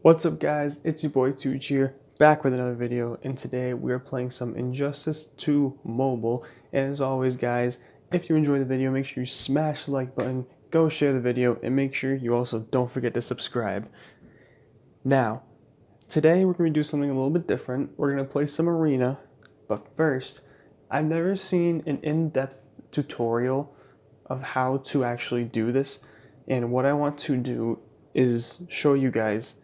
What's up guys, it's your boy Tooch here, back with another video, and today we are playing some Injustice 2 Mobile. And as always guys, if you enjoy the video, make sure you smash the like button, go share the video, and make sure you also don't forget to subscribe. Now, today we're going to do something a little bit different. We're going to play some arena, but first, I've never seen an in-depth tutorial of how to actually do this, and what I want to do is show you guys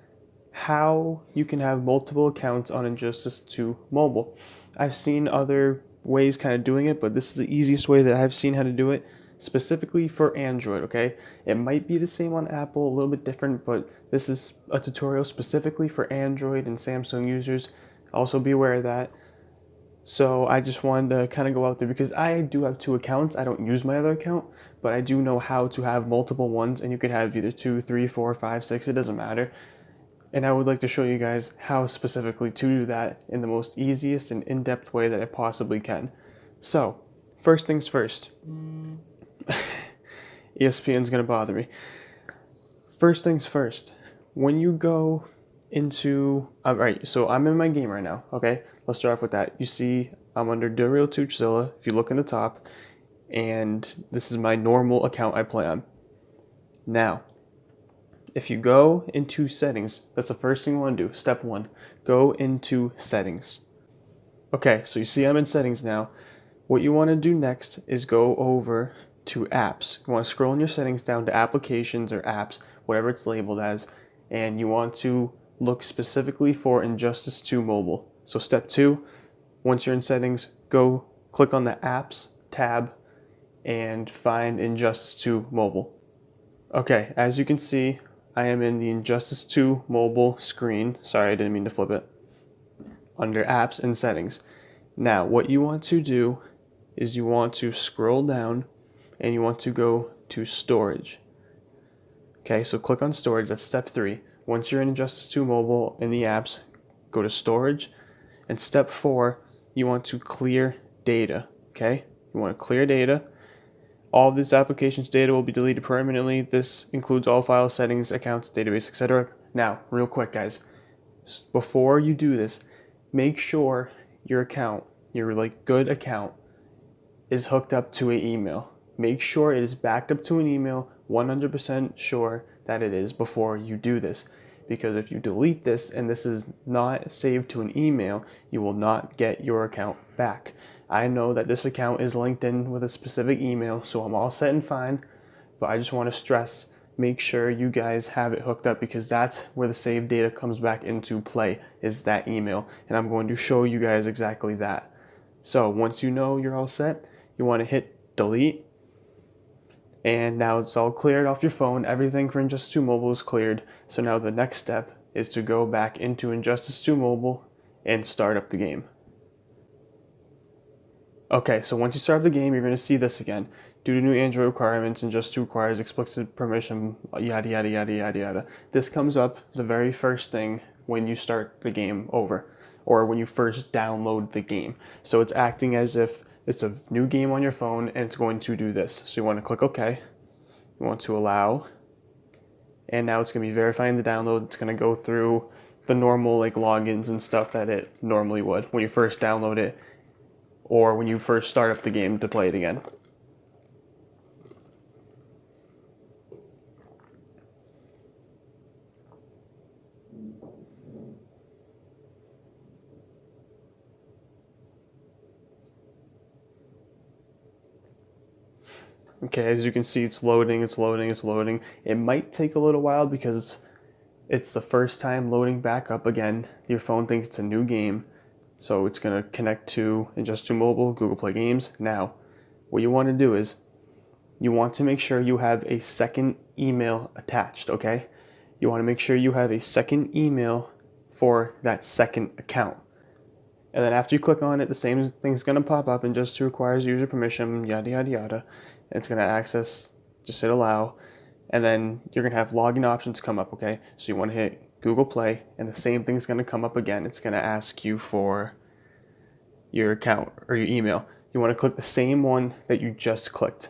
how you can have multiple accounts on Injustice 2 Mobile. I've seen other ways kind of doing it, but this is the easiest way that I've seen how to do it, specifically for Android, okay? It might be the same on Apple, a little bit different, but this is a tutorial specifically for Android and Samsung users. Also be aware of that. So I just wanted to kind of go out there because I do have two accounts. I don't use my other account, but I do know how to have multiple ones, and you could have either 2, 3, 4, 5, 6, it doesn't matter. And I would like to show you guys how specifically to do that in the most easiest and in-depth way that I possibly can. So, first things first. ESPN's gonna bother me. First things first. When you go into, alright, so I'm in my game right now, okay? Let's start off with that. You see I'm under Real Toochzilla, if you look in the top, and this is my normal account I play on. Now, if you go into settings, that's the first thing you want to do. Step 1, go into settings. Okay, so you see I'm in settings now. What you want to do next is go over to apps. You want to scroll in your settings down to applications or apps, whatever it's labeled as, and you want to look specifically for Injustice 2 Mobile. So step 2, once you're in settings, go click on the apps tab and find Injustice 2 Mobile. Okay, as you can see, I am in the Injustice 2 Mobile screen. Sorry, I didn't mean to flip it. Under apps and settings. Now, what you want to do is you want to scroll down and you want to go to storage. Okay, so click on storage, that's step 3. Once you're in Injustice 2 Mobile in the apps, go to storage. And step 4, you want to clear data. Okay, you want to clear data. All of this application's data will be deleted permanently. This includes all files, settings, accounts, database, etc. Now, real quick guys, before you do this, make sure your account, your good account, is hooked up to an email. Make sure it is backed up to an email, 100% sure that it is before you do this. Because if you delete this and this is not saved to an email, you will not get your account back. I know that this account is linked in with a specific email, so I'm all set and fine, but I just want to stress, make sure you guys have it hooked up, because that's where the saved data comes back into play, is that email, and I'm going to show you guys exactly that. So once you know you're all set, you want to hit delete, and now it's all cleared off your phone. Everything for Injustice 2 Mobile is cleared, so now the next step is to go back into Injustice 2 Mobile and start up the game. Okay, so once you start the game, you're going to see this again. Due to new Android requirements, Injustice 2 requires explicit permission, yada yada yada yada yada. This comes up the very first thing when you start the game over, or when you first download the game. So it's acting as if it's a new game on your phone and it's going to do this. So you want to click OK. You want to allow. And now it's going to be verifying the download. It's going to go through the normal logins and stuff that it normally would when you first download it, or when you first start up the game to play it again. Okay, as you can see, it's loading, it's loading, it's loading. It might take a little while because it's the first time loading back up again. Your phone thinks it's a new game, so it's going to connect to Injustice 2 Mobile, Google Play Games. Now, what you want to do is you want to make sure you have a second email attached, okay? You want to make sure you have a second email for that second account. And then after you click on it, the same thing's going to pop up, and just requires user permission, yada yada yada. And it's going to access, just hit allow, and then you're going to have login options come up, okay? So you want to hit Google Play, and the same thing's going to come up again. It's going to ask you for your account or your email. You want to click the same one that you just clicked.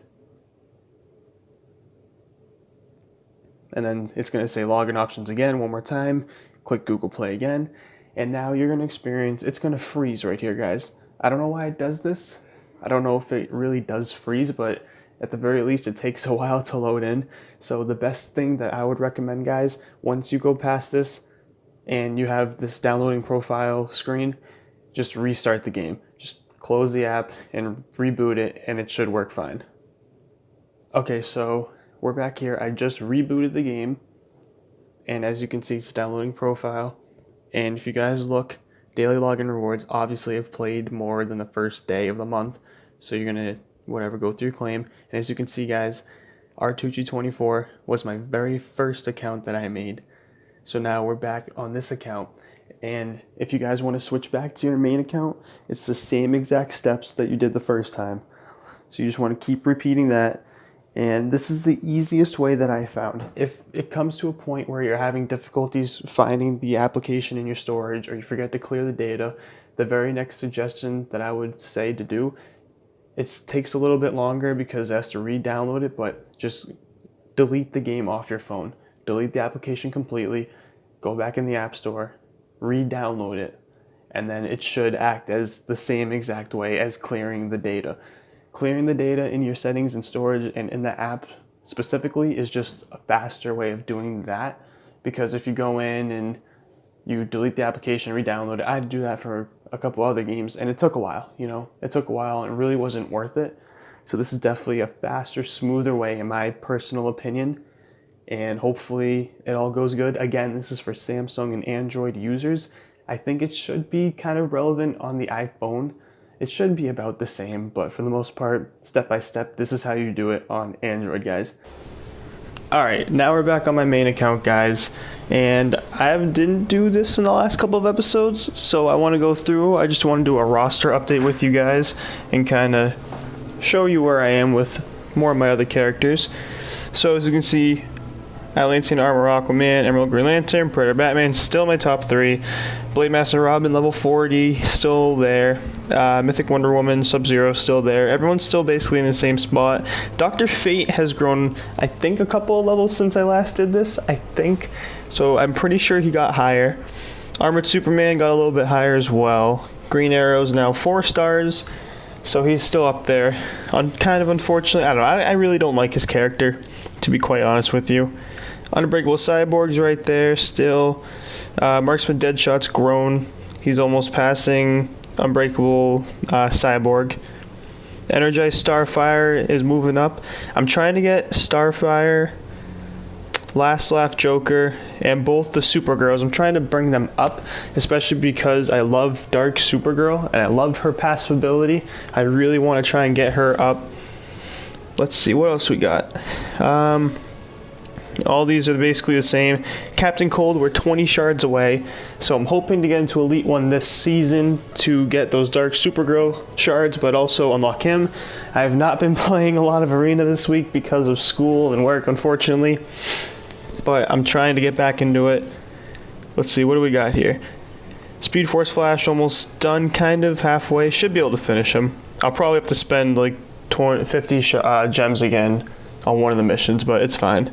And then it's going to say login options again one more time. click Google Play again, and now you're going to experience, it's going to freeze right here, guys. I don't know why it does this. I don't know if it really does freeze, but at the very least, it takes a while to load in. So the best thing that I would recommend, guys, once you go past this and you have this downloading profile screen, just restart the game. Just close the app and reboot it, and it should work fine. Okay, so we're back here. I just rebooted the game, and as you can see, it's downloading profile. And if you guys look, daily login rewards obviously have played more than the first day of the month, so you're gonna go through your claim. And as you can see, guys, R2G24 was my very first account that I made. So now we're back on this account, and if you guys want to switch back to your main account, it's the same exact steps that you did the first time. So you just want to keep repeating that. And this is the easiest way that I found. If it comes to a point where you're having difficulties finding the application in your storage, or you forget to clear the data, the very next suggestion that I would say to do, it takes a little bit longer because it has to re-download it, but just delete the game off your phone. Delete the application completely, go back in the App Store, re-download it, and then it should act as the same exact way as clearing the data. Clearing the data in your settings and storage and in the app specifically is just a faster way of doing that, because if you go in and you delete the application, re-download it, I had to do that for a couple other games, and it took a while, it took a while, and it really wasn't worth it. So this is definitely a faster, smoother way, in my personal opinion, and hopefully it all goes good. Again, this is for Samsung and Android users. I think it should be kind of relevant on the iPhone. It should be about the same, but for the most part, step by step, this is how you do it on Android, guys. Alright, now we're back on my main account, guys, and I didn't do this in the last couple of episodes, so I want to go through. I just want to do a roster update with you guys and kind of show you where I am with more of my other characters. So as you can see, Atlantean Armor Aquaman, Emerald Green Lantern, Predator Batman, still my top 3. Blade Master Robin, level 40, still there. Mythic Wonder Woman, Sub-Zero, still there. Everyone's still basically in the same spot. Dr. Fate has grown, I think, a couple of levels since I last did this, I think. So I'm pretty sure he got higher. Armored Superman got a little bit higher as well. Green Arrow's now 4 stars, so he's still up there. Kind of unfortunately, I don't know, I really don't like his character, to be quite honest with you. Unbreakable Cyborg's right there still. Marksman Deadshot's grown. He's almost passing Unbreakable Cyborg. Energized Starfire is moving up. I'm trying to get Starfire, Last Laugh Joker, and both the Supergirls. I'm trying to bring them up, especially because I love Dark Supergirl and I love her passive ability. I really want to try and get her up. Let's see what else we got. All these are basically the same. Captain Cold, we're 20 shards away, so I'm hoping to get into Elite 1 this season to get those Dark Supergirl shards, but also unlock him. I have not been playing a lot of Arena this week because of school and work, unfortunately, but I'm trying to get back into it. Let's see, what do we got here? Speed Force Flash, almost done, kind of, halfway. Should be able to finish him. I'll probably have to spend like 50 gems again on one of the missions, but it's fine.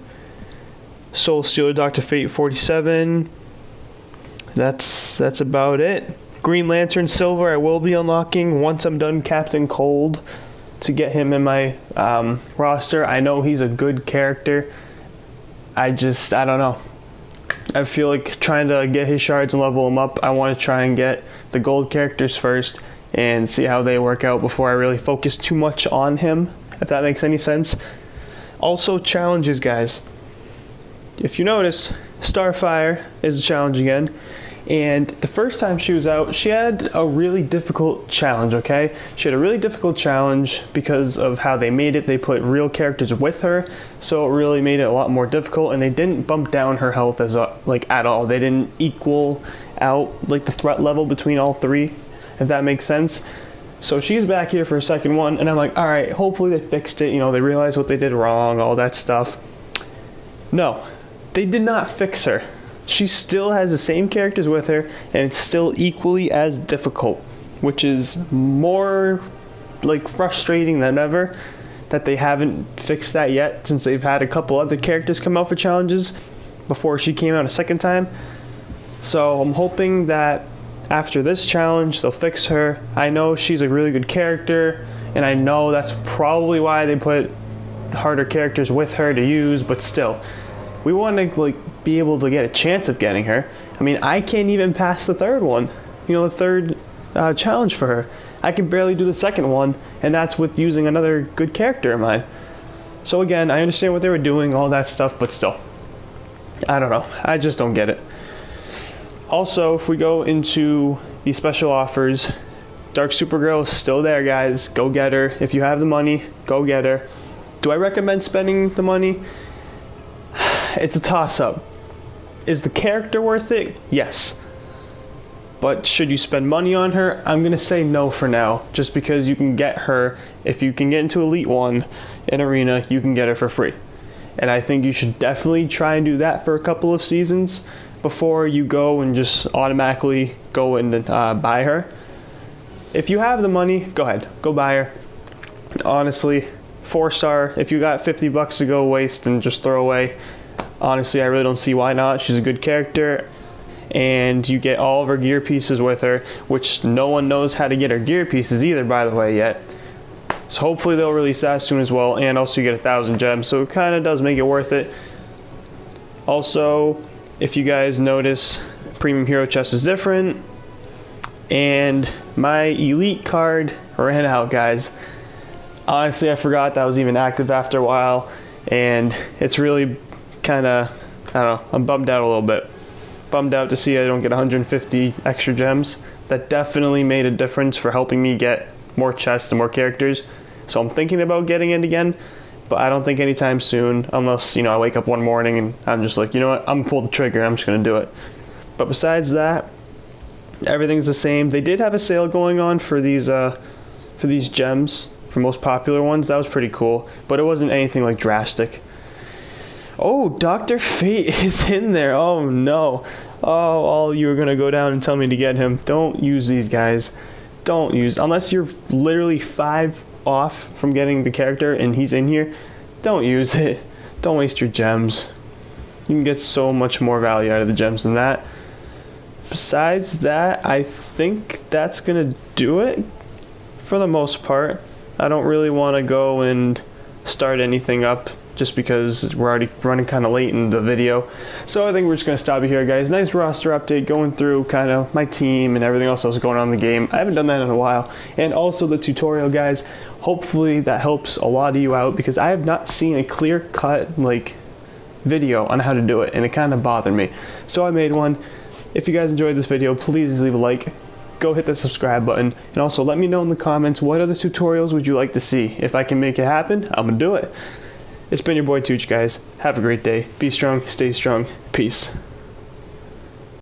Soul Stealer, Dr. Fate 47. That's about it. Green Lantern Silver I will be unlocking once I'm done Captain Cold to get him in my roster. I know he's a good character. I don't know. I feel like trying to get his shards and level him up, I want to try and get the gold characters first and see how they work out before I really focus too much on him, if that makes any sense. Also, challenges, guys. If you notice, Starfire is a challenge again, and the first time she was out, she had a really difficult challenge, okay? She had a really difficult challenge because of how they made it. They put real characters with her, so it really made it a lot more difficult, and they didn't bump down her health at all. They didn't equal out like the threat level between all three, if that makes sense. So she's back here for a second one, and I'm like, all right, hopefully they fixed it, they realized what they did wrong, all that stuff. No. They did not fix her. She still has the same characters with her, and it's still equally as difficult, which is more like frustrating than ever that they haven't fixed that yet, since they've had a couple other characters come out for challenges before she came out a second time. So I'm hoping that after this challenge they'll fix her. I know she's a really good character, and I know that's probably why they put harder characters with her to use, but still, we want to like be able to get a chance of getting her. I mean, I can't even pass the third one, the third challenge for her. I can barely do the second one, and that's with using another good character of mine. So again, I understand what they were doing, all that stuff, but still, I don't know. I just don't get it. Also, if we go into the special offers, Dark Supergirl is still there, guys. Go get her. If you have the money, go get her. Do I recommend spending the money? It's a toss-up. Is the character worth it? Yes. But should you spend money on her? I'm going to say no for now, just because you can get her. If you can get into Elite 1 in Arena, you can get her for free. And I think you should definitely try and do that for a couple of seasons before you go and just automatically go and buy her. If you have the money, go ahead, go buy her. Honestly, 4-star, if you got $50 to go waste and just throw away, honestly, I really don't see why not. She's a good character, and you get all of her gear pieces with her, which no one knows how to get her gear pieces either, by the way, yet. So hopefully they'll release that soon as well, and also you get 1,000 gems, so it kind of does make it worth it. Also, if you guys notice, Premium Hero Chest is different, and my Elite card ran out, guys. Honestly, I forgot that was even active after a while, and it's really kind of, I don't know, I'm bummed out a little bit. Bummed out to see I don't get 150 extra gems. That definitely made a difference for helping me get more chests and more characters. So I'm thinking about getting it again, but I don't think anytime soon, unless, I wake up one morning and I'm just like, you know what, I'm gonna pull the trigger, I'm just gonna do it. But besides that, everything's the same. They did have a sale going on for these gems, for most popular ones. That was pretty cool, but it wasn't anything like drastic. Oh, Dr. Fate is in there. Oh no. Oh, all you were gonna go down and tell me to get him. Don't use these guys. Don't use, unless you're literally 5 off from getting the character and he's in here, don't use it. Don't waste your gems. You can get so much more value out of the gems than that. Besides that, I think that's gonna do it for the most part. I don't really want to go and start anything up just because we're already running kind of late in the video. So I think we're just going to stop it here, guys. Nice roster update, going through kind of my team and everything else that was going on in the game. I haven't done that in a while. And also the tutorial, guys. Hopefully that helps a lot of you out, because I have not seen a clear-cut video on how to do it, and it kind of bothered me. So I made one. If you guys enjoyed this video, please leave a like. Go hit the subscribe button, and also let me know in the comments what other tutorials would you like to see. If I can make it happen, I'm gonna do it. It's been your boy Tooch, guys. Have a great day. Be strong, stay strong. Peace.